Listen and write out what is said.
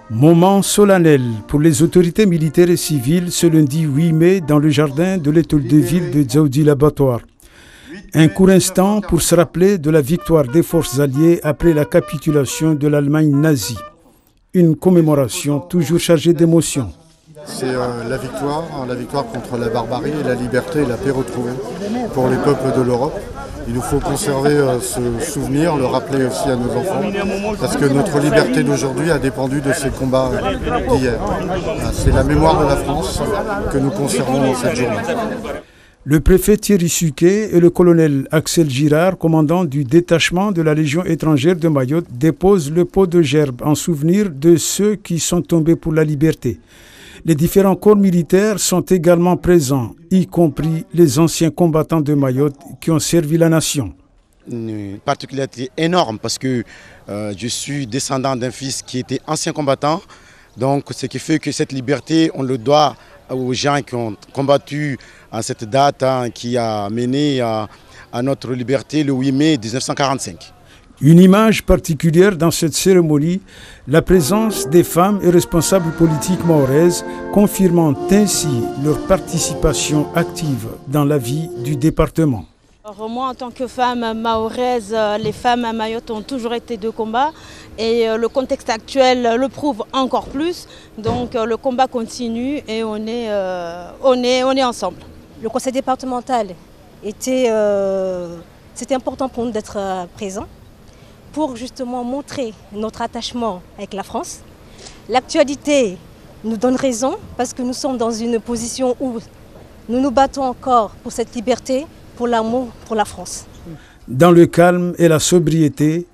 Moment solennel pour les autorités militaires et civiles ce lundi 8 mai dans le jardin de l'école de ville de Dzaoudi l'Abattoir. Un court instant pour se rappeler de la victoire des forces alliées après la capitulation de l'Allemagne nazie. Une commémoration toujours chargée d'émotions. C'est la victoire contre la barbarie et la liberté et la paix retrouvée pour les peuples de l'Europe. Il nous faut conserver ce souvenir, le rappeler aussi à nos enfants, parce que notre liberté d'aujourd'hui a dépendu de ces combats d'hier. C'est la mémoire de la France que nous conservons dans cette journée. Le préfet Thierry Suquet et le colonel Axel Girard, commandant du détachement de la Légion étrangère de Mayotte, déposent le pot de gerbe en souvenir de ceux qui sont tombés pour la liberté. Les différents corps militaires sont également présents, y compris les anciens combattants de Mayotte qui ont servi la nation. Une particularité énorme parce que je suis descendant d'un fils qui était ancien combattant. Donc ce qui fait que cette liberté, on le doit aux gens qui ont combattu à cette date qui a mené à notre liberté le 8 mai 1945. Une image particulière dans cette cérémonie, la présence des femmes et responsables politiques mahoraises, confirmant ainsi leur participation active dans la vie du département. Alors moi, en tant que femme mahoraise, les femmes à Mayotte ont toujours été de combat et le contexte actuel le prouve encore plus. Donc le combat continue et on est ensemble. Le conseil départemental c'était important pour nous d'être présents, pour justement montrer notre attachement avec la France. L'actualité nous donne raison parce que nous sommes dans une position où nous nous battons encore pour cette liberté, pour l'amour, pour la France. Dans le calme et la sobriété,